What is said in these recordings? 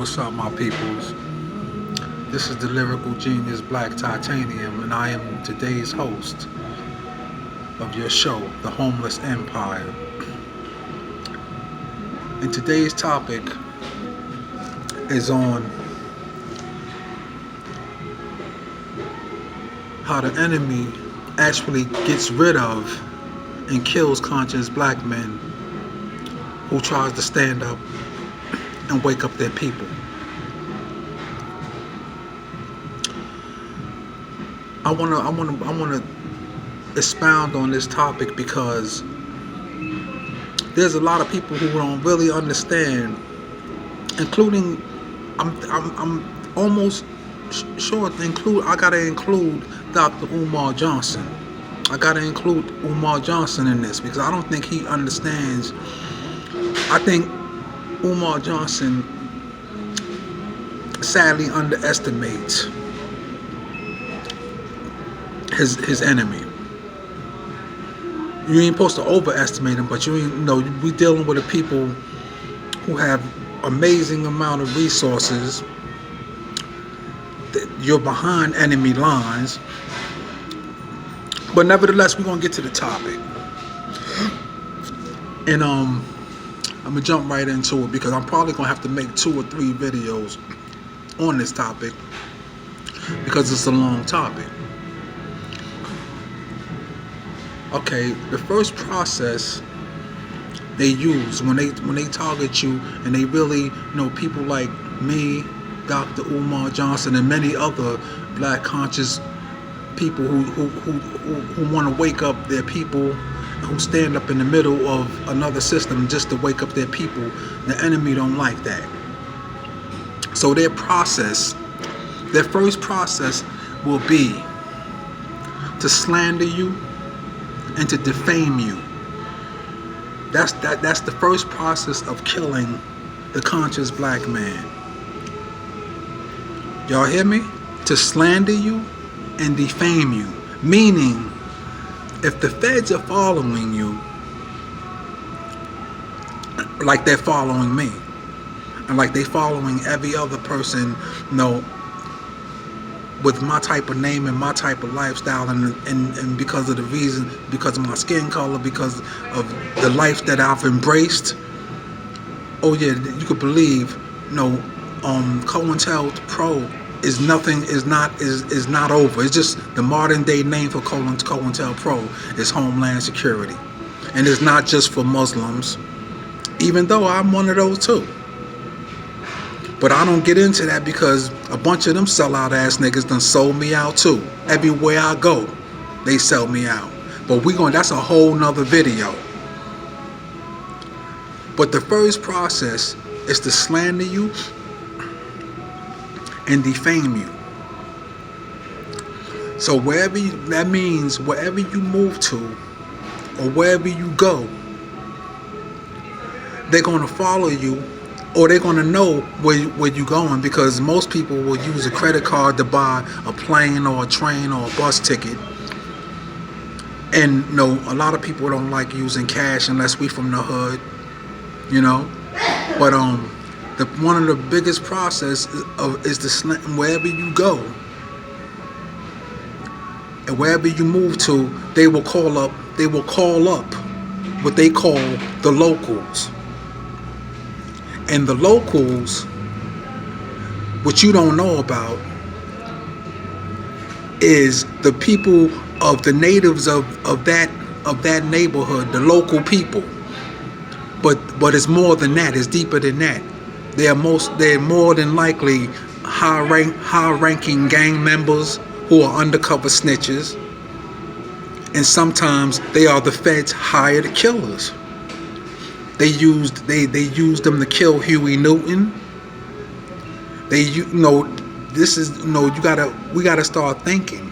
What's up, my peoples? This is the lyrical genius Black Titanium, and I am today's host of your show, The Homeless Empire. And today's topic is on how the enemy actually gets rid of and kills conscious black men who tries to stand up and wake up their people. I wanna expound on this topic because there's a lot of people who don't really understand, including I'm almost sure I gotta include Dr. Umar Johnson. I gotta include Umar Johnson in this because I don't think he understands. I think Umar Johnson sadly underestimates his enemy. You ain't supposed to overestimate him, but we dealing with the people who have amazing amount of resources. You're behind enemy lines, but nevertheless, we're gonna get to the topic, and I'm gonna jump right into it because I'm probably gonna have to make 2 or 3 videos on this topic because it's a long topic. Okay, the first process they use when they target you, and they really people like me, Dr. Umar Johnson, and many other black conscious people who want to wake up their people, who stand up in the middle of another system just to wake up their people. The enemy don't like that. So their first process will be to slander you and to defame you. That's the first process of killing the conscious black man. Y'all hear me? To slander you and defame you. Meaning, if the feds are following you like they're following me, and like they following every other person, with my type of name and my type of lifestyle, and because of the reason, because of my skin color, because of the life that I've embraced. Oh yeah, you could believe, COINTELPRO is not over. It's just the modern day name for COINTELPRO is Homeland Security, and it's not just for Muslims, even though I'm one of those too. But I don't get into that because a bunch of them sellout ass niggas done sold me out too. Everywhere I go, they sell me out. But that's a whole nother video. But the first process is to slander you and defame you. So wherever you move to, or wherever you go, they're gonna follow you, or they're going to know where you're going, because most people will use a credit card to buy a plane or a train or a bus ticket. And a lot of people don't like using cash unless we from the hood, But one of the biggest process is to wherever you go and wherever you move to, they will call up what they call the locals. And the locals, what you don't know about, is the people of the natives of that neighborhood, the local people. But it's more than that. It's deeper than that. They're more than likely high-ranking gang members who are undercover snitches, and sometimes they are the feds' hired killers. They used them to kill Huey Newton. We gotta start thinking.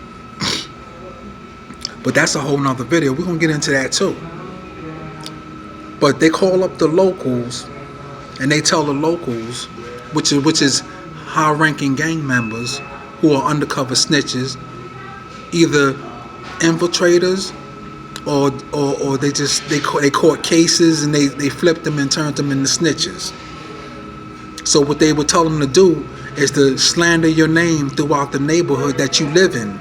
But that's a whole nother video. We're gonna get into that too. But they call up the locals, and they tell the locals, which is high-ranking gang members who are undercover snitches, either infiltrators or they caught cases and they flipped them and turned them into snitches. So what they would tell them to do is to slander your name throughout the neighborhood that you live in.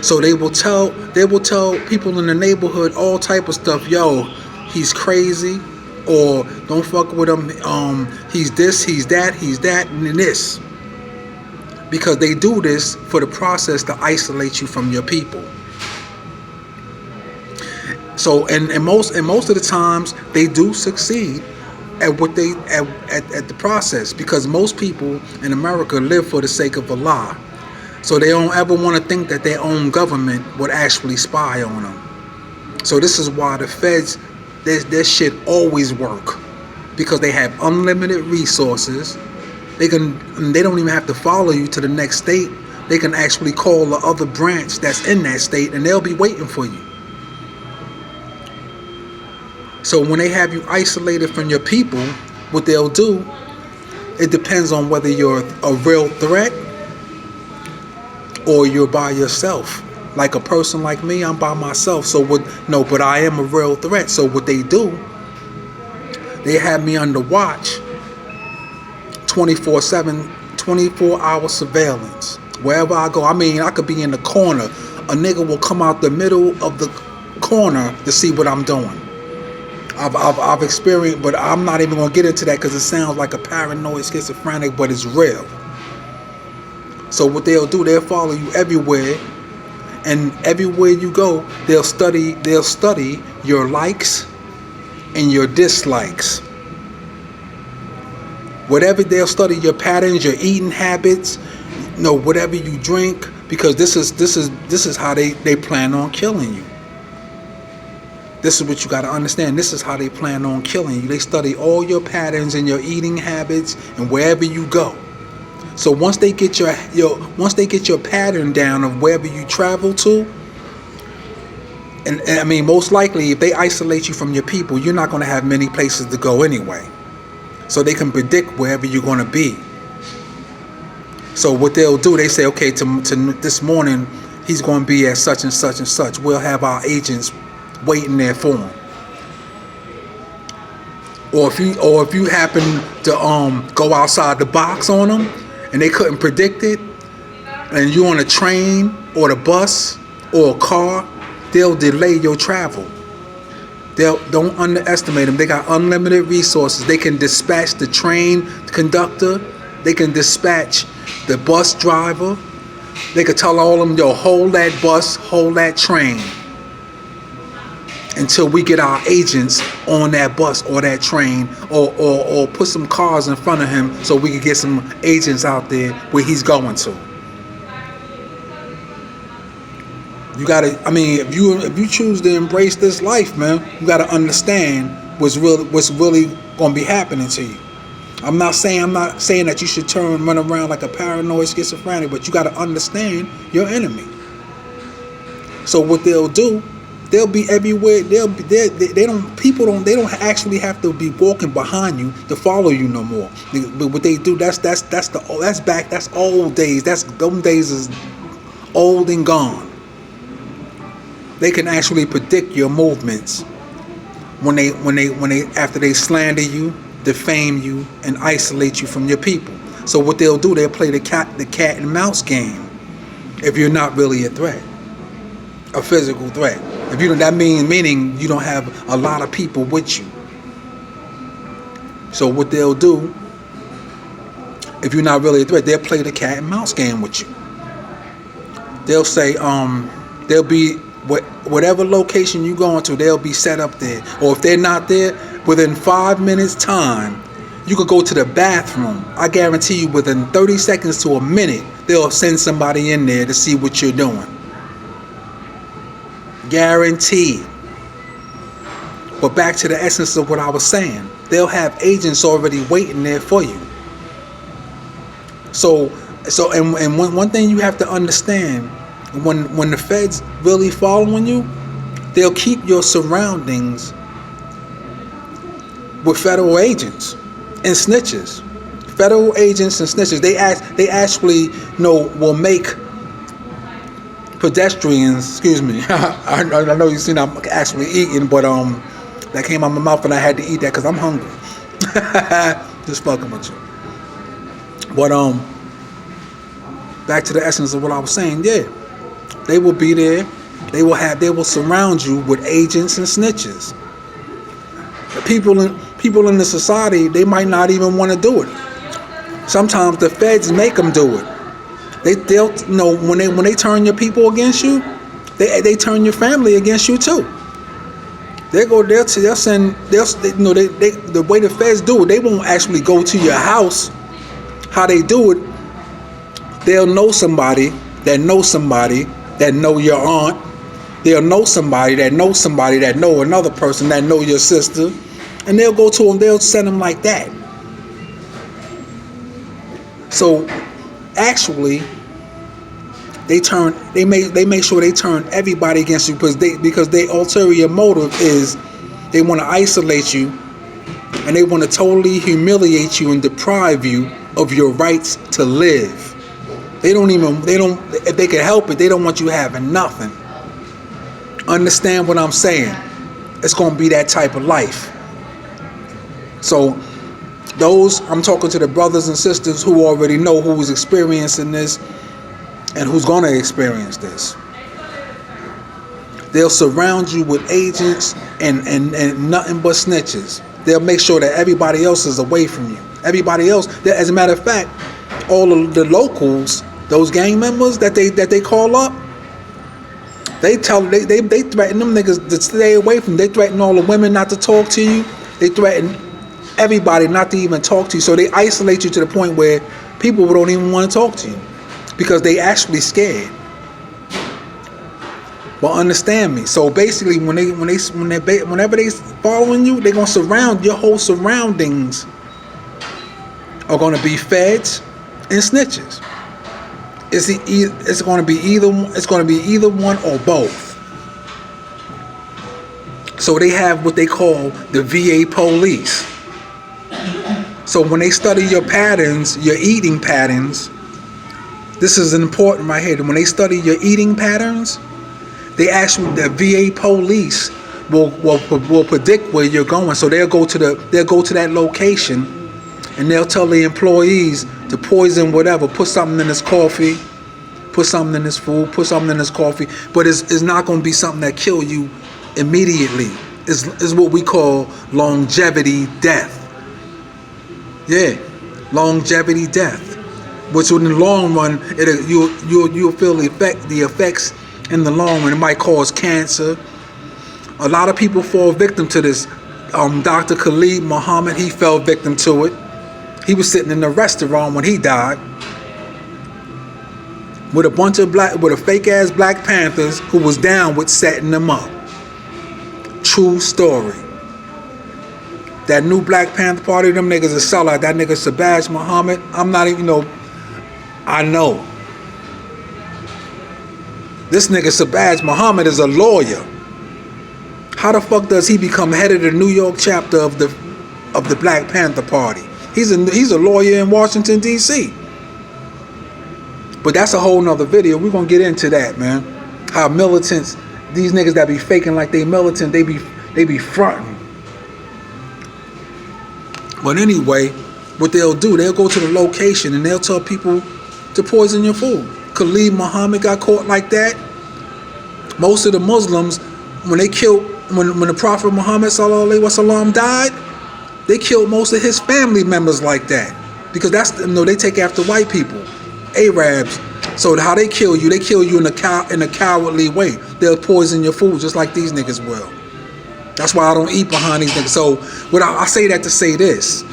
So they will tell people in the neighborhood all type of stuff. Yo, he's crazy, or don't fuck with him. He's this, he's that, and this. Because they do this for the process to isolate you from your people. So and most of the times they do succeed at what they at the process, because most people in America live for the sake of Allah. So they don't ever want to think that their own government would actually spy on them. So this is why the feds, their shit always work, because they have unlimited resources. They don't even have to follow you to the next state. They can actually call the other branch that's in that state, and they'll be waiting for you. So when they have you isolated from your people, what they'll do, it depends on whether you're a real threat or you're by yourself. Like a person like me, I'm by myself. So but I am a real threat. So what they do, they have me under watch 24/7, 24-hour surveillance. Wherever I go, I mean, I could be in the corner. A nigga will come out the middle of the corner to see what I'm doing. I've experienced, but I'm not even gonna get into that because it sounds like a paranoid schizophrenic, but it's real. So what they'll do, they'll follow you everywhere, and everywhere you go, they'll study your likes and your dislikes. Whatever, they'll study your patterns, your eating habits, whatever you drink, because this is how they plan on killing you. This is what you got to understand. This is how they plan on killing you. They study all your patterns and your eating habits and wherever you go. So once they get your pattern down of wherever you travel to, and I mean, most likely if they isolate you from your people, you're not going to have many places to go anyway. So they can predict wherever you're going to be. So what they'll do, they say, okay, to this morning he's going to be at such and such and such. We'll have our agents waiting there for him. Or if you happen to go outside the box on them and they couldn't predict it, and you're on a train or the bus or a car, they'll delay your travel. Don't underestimate them. They got unlimited resources. They can dispatch the train conductor. They can dispatch the bus driver. They could tell all of them, yo, hold that bus, hold that train, until we get our agents on that bus or that train, or put some cars in front of him so we can get some agents out there where he's going to. You gotta, I mean, if you choose to embrace this life, man, you gotta understand what's really gonna be happening to you. I'm not saying that you should run around like a paranoid schizophrenic, but you gotta understand your enemy. So what they'll do, they'll be everywhere. They don't actually have to be walking behind you to follow you no more. But what they do, that's old days. Them days is old and gone. They can actually predict your movements when they after they slander you, defame you, and isolate you from your people. So what they'll do, they'll play the cat and mouse game. If you're not really a threat, a physical threat. If you don't, that meaning you don't have a lot of people with you. So what they'll do, if you're not really a threat, they'll play the cat and mouse game with you. They'll say, they'll be whatever location you going to, they'll be set up there. Or if they're not there, within 5 minutes time, you could go to the bathroom. I guarantee you, within 30 seconds to a minute, they'll send somebody in there to see what you're doing. Guaranteed. But back to the essence of what I was saying, they'll have agents already waiting there for you. So one thing you have to understand, when the feds really following you, they'll keep your surroundings with federal agents and snitches. Federal agents and snitches, they actually will make pedestrians, excuse me, I know you've seen I'm actually eating, but that came out my mouth and I had to eat that because I'm hungry. Just fucking with you. But back to the essence of what I was saying. Yeah, they will be there. They will surround you with agents and snitches. The people in the society, they might not even want to do it. Sometimes the feds make them do it. They'll when they turn your people against you, they turn your family against you too. The way the feds do it, they won't actually go to your house. How they do it, they'll know somebody that knows somebody that know your aunt. They'll know somebody that knows somebody that know another person that know your sister, and they'll go to them. They'll send them like that. So actually, they make sure they turn everybody against you because their ulterior motive is they want to isolate you, and they want to totally humiliate you and deprive you of your rights to live. If they can help it, they don't want you having nothing. Understand what I'm saying? It's going to be that type of life. So I'm talking to the brothers and sisters who already know who's experiencing this and who's going to experience this. They'll surround you with agents and nothing but snitches. They'll make sure that everybody else is away from you. Everybody else, as a matter of fact, all of the locals, those gang members that they call up, they threaten them niggas to stay away from. They threaten all the women not to talk to you. They threaten everybody not to even talk to you. So they isolate you to the point where people don't even want to talk to you because they actually scared. But understand me. So basically, whenever they following you, they're gonna surround your whole surroundings. Are gonna be feds and snitches. It's going to be either one or both. So they have what they call the VA police. So when they study your patterns, your eating patterns, this is important right here. When they study your eating patterns, the VA police will predict where you're going. So they'll go to that location. And they'll tell the employees to poison whatever, put something in this coffee, put something in this food, put something in this coffee. But it's not going to be something that kill you immediately. It's what we call longevity death. Yeah, longevity death. Which in the long run, you'll feel the effects in the long run. It might cause cancer. A lot of people fall victim to this. Dr. Khalid Muhammad, he fell victim to it. He was sitting in a restaurant when he died with a fake ass Black Panthers who was down with setting them up. True story. That new Black Panther Party, them niggas a sellout. That nigga Shabazz Muhammad, I'm not even, I know. This nigga Shabazz Muhammad is a lawyer. How the fuck does he become head of the New York chapter of the Black Panther Party? He's a lawyer in Washington, D.C. But that's a whole nother video. We're going to get into that, man. How militants, these niggas that be faking like they militant, they be fronting. But anyway, what they'll do, they'll go to the location and they'll tell people to poison your food. Khalid Muhammad got caught like that. Most of the Muslims, when the Prophet Muhammad sallallahu alaihi wasallam died, they killed most of his family members like that. Because they take after white people, Arabs. So how they kill you in a cowardly way. They'll poison your food just like these niggas will. That's why I don't eat behind these niggas. So I say that to say this.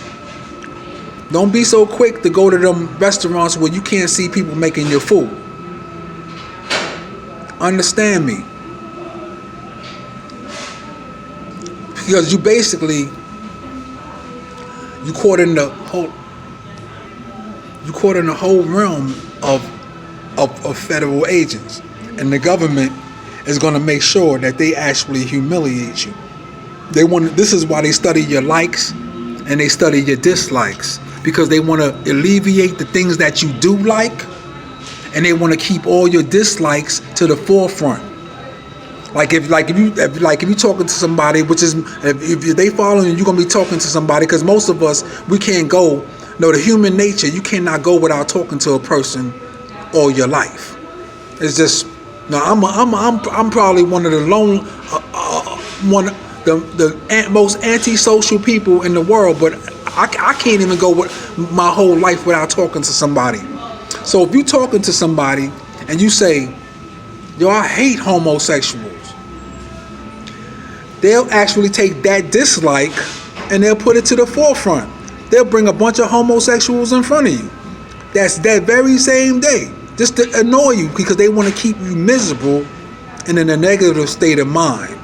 Don't be so quick to go to them restaurants where you can't see people making your food. Understand me. Because you caught in the whole realm of federal agents, and the government is going to make sure that they actually humiliate you. This is why they study your likes and they study your dislikes, because they want to alleviate the things that you do like, and they want to keep all your dislikes to the forefront. Like if you talking to somebody, which is if they following you, you're gonna be talking to somebody, because most of us, we can't go No, the human nature, you cannot go without talking to a person all your life. It's just, no, I'm probably one of the most antisocial people in the world, but I can't even go with my whole life without talking to somebody. So if you're talking to somebody and you say, yo, I hate homosexuals, they'll actually take that dislike and they'll put it to the forefront. They'll bring a bunch of homosexuals in front of you. That's that very same day, just to annoy you, because they want to keep you miserable and in a negative state of mind.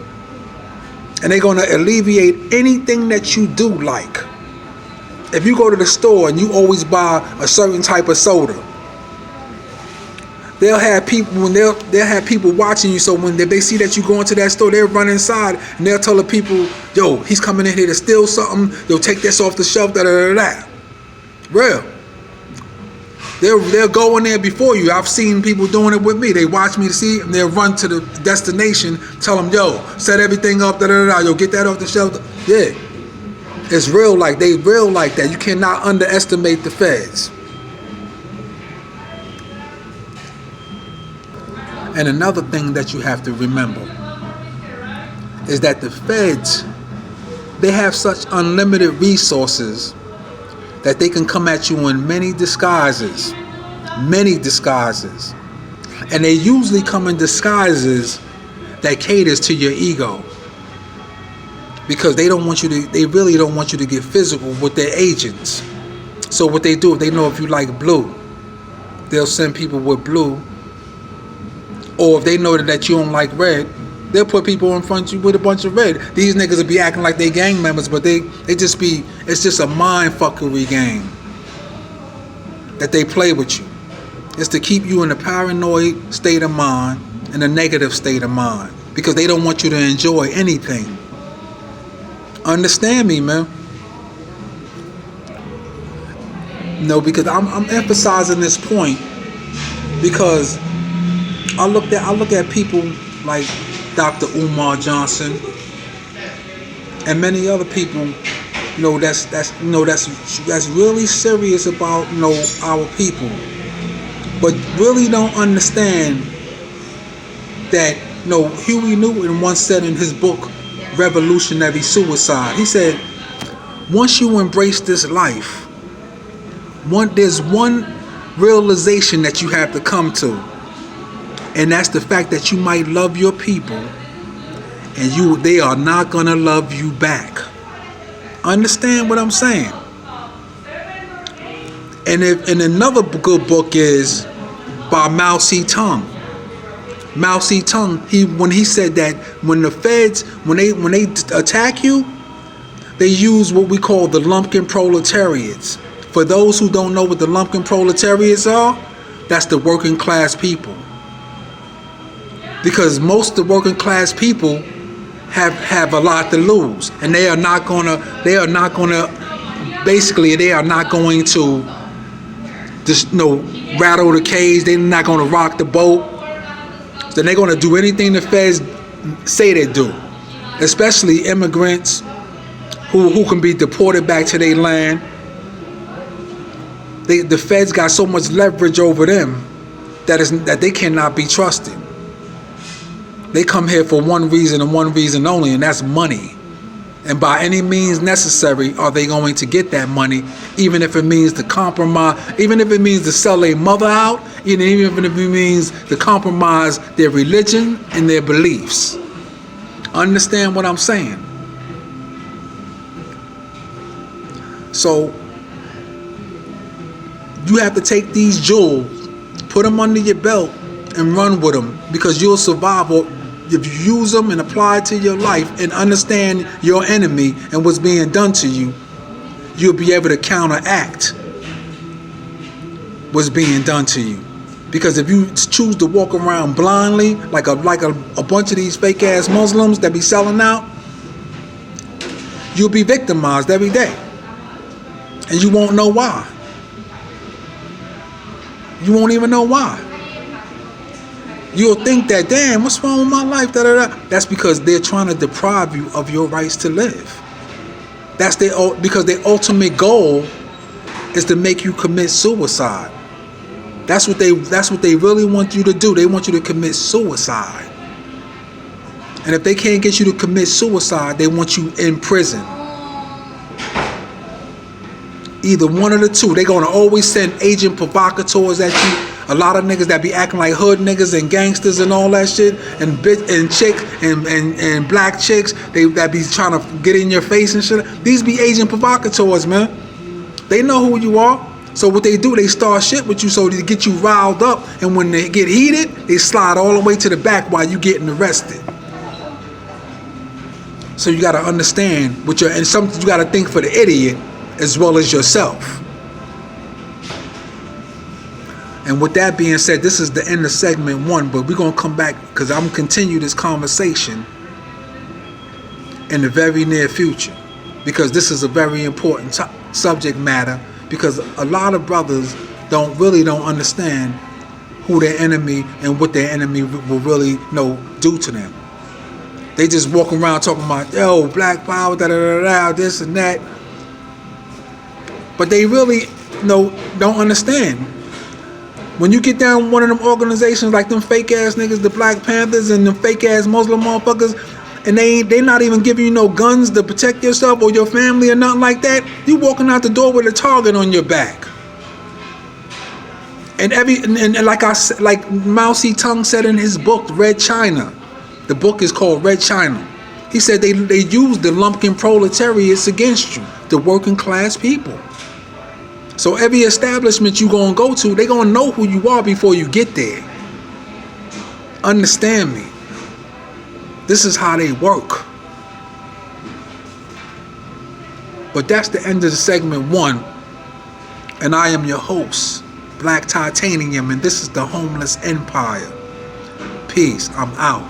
And they're going to alleviate anything that you do like. If you go to the store and you always buy a certain type of soda, they'll have people watching you. So when they see that you go into that store, they'll run inside and they'll tell the people, yo, he's coming in here to steal something. They'll take this off the shelf, da da da da. Real. They'll go in there before you. I've seen people doing it with me. They watch me to see it and they'll run to the destination, tell them, yo, set everything up, da da da da. Yo, get that off the shelf. Yeah. It's real like that. You cannot underestimate the feds. And another thing that you have to remember is that the feds, they have such unlimited resources that they can come at you in many disguises. And they usually come in disguises that caters to your ego. Because they really don't want you to get physical with their agents. So what they do, if they know if you like blue, they'll send people with blue. Or if they know that you don't like red, they'll put people in front of you with a bunch of red. These niggas will be acting like they gang members, but it's just a mind fuckery game that they play with you. It's to keep you in a paranoid state of mind, in a negative state of mind, because they don't want you to enjoy anything. Understand me, man. No, because I'm emphasizing this point because I look at people like Dr. Umar Johnson and many other people, that's really serious about our people, but really don't understand that Huey Newton once said in his book Revolutionary Suicide, he said, once you embrace this life, there's one realization that you have to come to. And that's the fact that you might love your people and they are not going to love you back. Understand what I'm saying? And another good book is by Mao Zedong. Mao Zedong, when he said that when the feds, when they attack you, they use what we call the lumpkin proletariats. For those who don't know what the lumpkin proletariats are, that's the working class people. Because most of the working class people have a lot to lose, and they are not going to just rattle the cage. They're not going to rock the boat. Then they're going to do anything the feds say they do, especially immigrants who can be deported back to their land. The feds got so much leverage over them that they cannot be trusted. They come here for one reason and one reason only, and that's money. And by any means necessary are they going to get that money, even if it means to compromise, even if it means to sell their mother out, even if it means to compromise their religion and their beliefs. Understand what I'm saying? So you have to take these jewels, put them under your belt, and run with them, because you'll survive if you use them and apply it to your life and understand your enemy and what's being done to you. You'll be able to counteract what's being done to you. Because if you choose to walk around blindly like a bunch of these fake ass Muslims that be selling out, you'll be victimized every day, and you won't know why. You won't even know why. You'll think that, damn, what's wrong with my life? Da, da, da. That's because they're trying to deprive you of your rights to live. Because their ultimate goal is to make you commit suicide. That's what they really want you to do. They want you to commit suicide. And if they can't get you to commit suicide, they want you in prison. Either one of the two. They're gonna always send agent provocateurs at you. A lot of niggas that be acting like hood niggas and gangsters and all that shit, and bitch and chicks and black chicks, that be trying to get in your face and shit. These be agent provocateurs, man. They know who you are. So what they do, they start shit with you so they get you riled up, and when they get heated, they slide all the way to the back while you getting arrested. So you gotta understand you gotta think for the idiot as well as yourself. And with that being said, this is the end of segment 1, but we're gonna come back because I'm gonna continue this conversation in the very near future, because this is a very important subject matter, because a lot of brothers don't understand who their enemy and what their enemy will really do to them. They just walk around talking about, yo, black power, this and that. But they really don't understand. When you get down one of them organizations like them fake ass niggas, the Black Panthers and them fake ass Muslim motherfuckers, and they not even giving you no guns to protect yourself or your family or nothing like that, you walking out the door with a target on your back. And like Mao Zedong said in his book, Red China. The book is called Red China. He said they use the lumpkin proletariats against you, the working class people. So every establishment you gonna go to, they gonna know who you are before you get there. Understand me. This is how they work. But that's the end of the segment 1. And I am your host, Black Titanium, and this is the Homeless Empire. Peace. I'm out.